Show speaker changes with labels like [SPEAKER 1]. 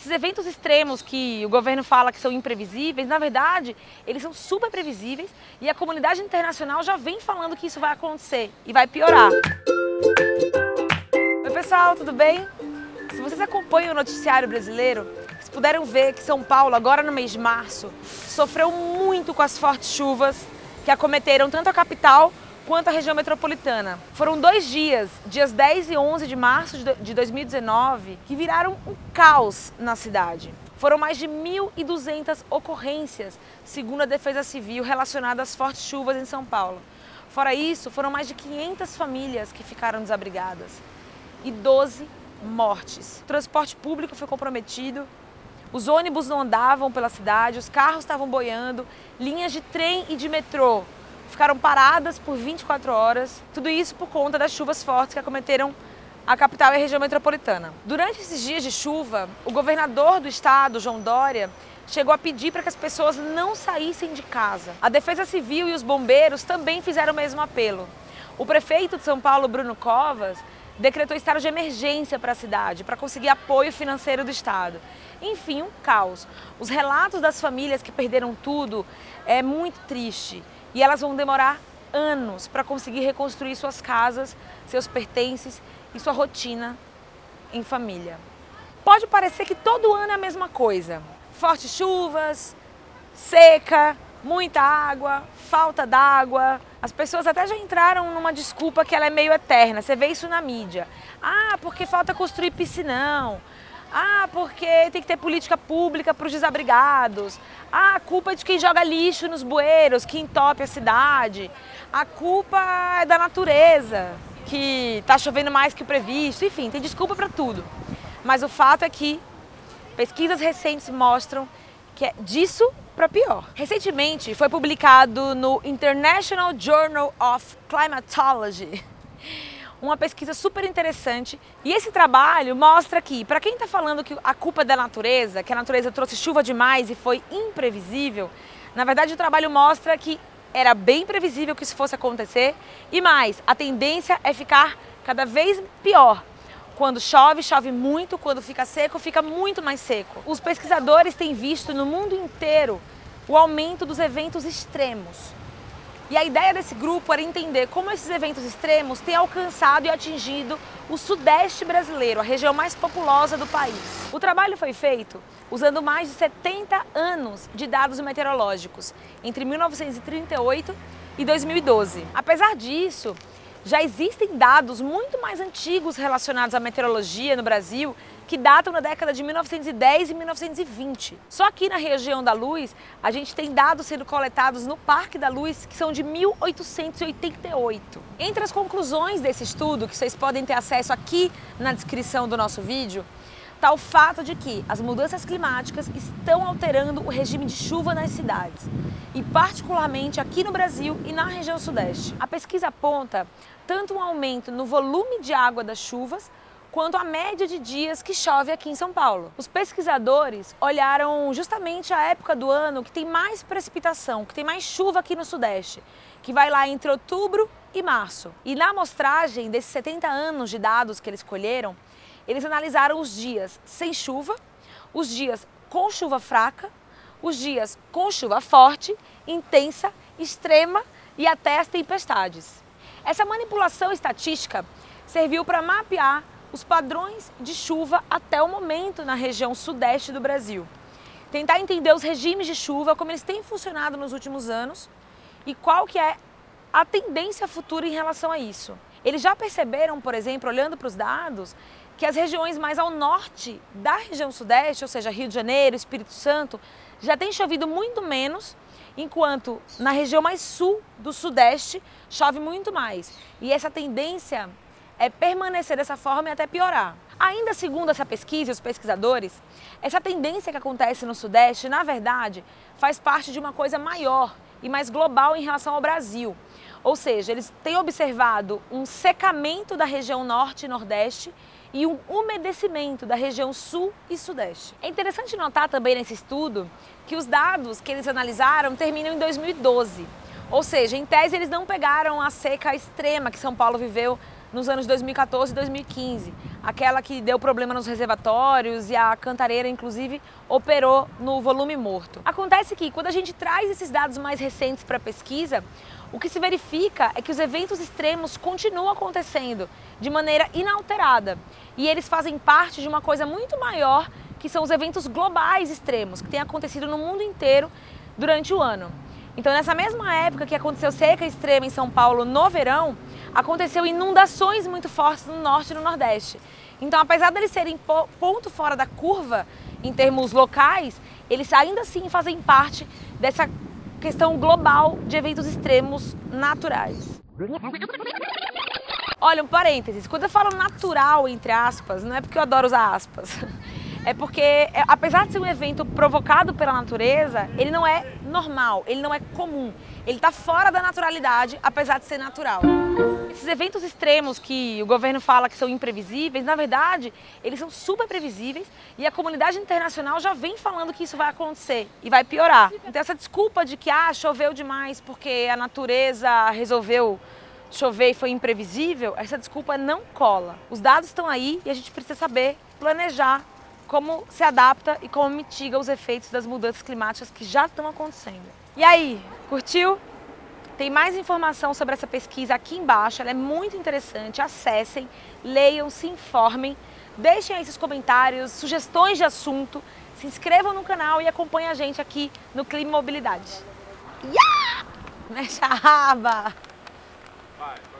[SPEAKER 1] Esses eventos extremos que o governo fala que são imprevisíveis, na verdade, eles são super previsíveis e a comunidade internacional já vem falando que isso vai acontecer e vai piorar. Oi pessoal, tudo bem? Se vocês acompanham o noticiário brasileiro, vocês puderam ver que São Paulo, agora no mês de março, sofreu muito com as fortes chuvas que acometeram tanto a capital quanto a região metropolitana. Foram 2 dias, dias 10 e 11 de março de 2019, que viraram um caos na cidade. Foram mais de 1.200 ocorrências, segundo a Defesa Civil, relacionadas às fortes chuvas em São Paulo. Fora isso, foram mais de 500 famílias que ficaram desabrigadas e 12 mortes. O transporte público foi comprometido, os ônibus não andavam pela cidade, os carros estavam boiando, linhas de trem e de metrô ficaram paradas por 24 horas, tudo isso por conta das chuvas fortes que acometeram a capital e a região metropolitana. Durante esses dias de chuva, o governador do estado, João Dória, chegou a pedir para que as pessoas não saíssem de casa. A Defesa Civil e os bombeiros também fizeram o mesmo apelo. O prefeito de São Paulo, Bruno Covas, decretou estado de emergência para a cidade, para conseguir apoio financeiro do estado. Enfim, um caos. Os relatos das famílias que perderam tudo é muito triste. E elas vão demorar anos para conseguir reconstruir suas casas, seus pertences e sua rotina em família. Pode parecer que todo ano é a mesma coisa. Fortes chuvas, seca, muita água, falta d'água. As pessoas até já entraram numa desculpa que ela é meio eterna. Você vê isso na mídia. Ah, porque falta construir piscinão. Ah, porque tem que ter política pública para os desabrigados. Ah, a culpa é de quem joga lixo nos bueiros, que entope a cidade. A culpa é da natureza, que está chovendo mais que o previsto. Enfim, tem desculpa para tudo. Mas o fato é que pesquisas recentes mostram que é disso para pior. Recentemente foi publicado no International Journal of Climatology uma pesquisa super interessante, e esse trabalho mostra que, para quem está falando que a culpa é da natureza, que a natureza trouxe chuva demais e foi imprevisível, na verdade o trabalho mostra que era bem previsível que isso fosse acontecer, e mais, a tendência é ficar cada vez pior. Quando chove, chove muito, quando fica seco, fica muito mais seco. Os pesquisadores têm visto no mundo inteiro o aumento dos eventos extremos. E a ideia desse grupo era entender como esses eventos extremos têm alcançado e atingido o sudeste brasileiro, a região mais populosa do país. O trabalho foi feito usando mais de 70 anos de dados meteorológicos, entre 1938 e 2012. Apesar disso, já existem dados muito mais antigos relacionados à meteorologia no Brasil, que datam da década de 1910 e 1920. Só aqui na região da Luz, a gente tem dados sendo coletados no Parque da Luz, que são de 1888. Entre as conclusões desse estudo, que vocês podem ter acesso aqui na descrição do nosso vídeo, está o fato de que as mudanças climáticas estão alterando o regime de chuva nas cidades, e particularmente aqui no Brasil e na região sudeste. A pesquisa aponta tanto um aumento no volume de água das chuvas, quanto a média de dias que chove aqui em São Paulo. Os pesquisadores olharam justamente a época do ano que tem mais precipitação, que tem mais chuva aqui no Sudeste, que vai lá entre outubro e março. E na amostragem desses 70 anos de dados que eles colheram, eles analisaram os dias sem chuva, os dias com chuva fraca, os dias com chuva forte, intensa, extrema e até as tempestades. Essa manipulação estatística serviu para mapear os padrões de chuva até o momento na região sudeste do Brasil. Tentar entender os regimes de chuva, como eles têm funcionado nos últimos anos e qual que é a tendência futura em relação a isso. Eles já perceberam, por exemplo, olhando para os dados, que as regiões mais ao norte da região sudeste, ou seja, Rio de Janeiro, Espírito Santo, já tem chovido muito menos, enquanto na região mais sul do sudeste chove muito mais. E essa tendência é permanecer dessa forma e até piorar. Ainda segundo essa pesquisa e os pesquisadores, essa tendência que acontece no Sudeste, na verdade, faz parte de uma coisa maior e mais global em relação ao Brasil. Ou seja, eles têm observado um secamento da região Norte e Nordeste e um umedecimento da região Sul e Sudeste. É interessante notar também nesse estudo que os dados que eles analisaram terminam em 2012. Ou seja, em tese eles não pegaram a seca extrema que São Paulo viveu nos anos 2014 e 2015, aquela que deu problema nos reservatórios e a Cantareira, inclusive, operou no volume morto. Acontece que, quando a gente traz esses dados mais recentes para a pesquisa, o que se verifica é que os eventos extremos continuam acontecendo de maneira inalterada e eles fazem parte de uma coisa muito maior, que são os eventos globais extremos, que têm acontecido no mundo inteiro durante o ano. Então, nessa mesma época que aconteceu seca extrema em São Paulo no verão, aconteceu inundações muito fortes no norte e no nordeste. Então, apesar deles serem ponto fora da curva em termos locais, eles ainda assim fazem parte dessa questão global de eventos extremos naturais. Olha, um parênteses, quando eu falo natural, entre aspas, não é porque eu adoro usar aspas, é porque, apesar de ser um evento provocado pela natureza, ele não é normal, ele não é comum. Ele está fora da naturalidade, apesar de ser natural. Esses eventos extremos que o governo fala que são imprevisíveis, na verdade, eles são super previsíveis e a comunidade internacional já vem falando que isso vai acontecer e vai piorar. Então essa desculpa de que choveu demais porque a natureza resolveu chover e foi imprevisível, essa desculpa não cola. Os dados estão aí e a gente precisa saber planejar como se adapta e como mitiga os efeitos das mudanças climáticas que já estão acontecendo. E aí, curtiu? Tem mais informação sobre essa pesquisa aqui embaixo, ela é muito interessante, acessem, leiam, se informem, deixem aí seus comentários, sugestões de assunto, se inscrevam no canal e acompanhem a gente aqui no Clima e Mobilidade. Yeah! Mexe a raba!
[SPEAKER 2] Vai.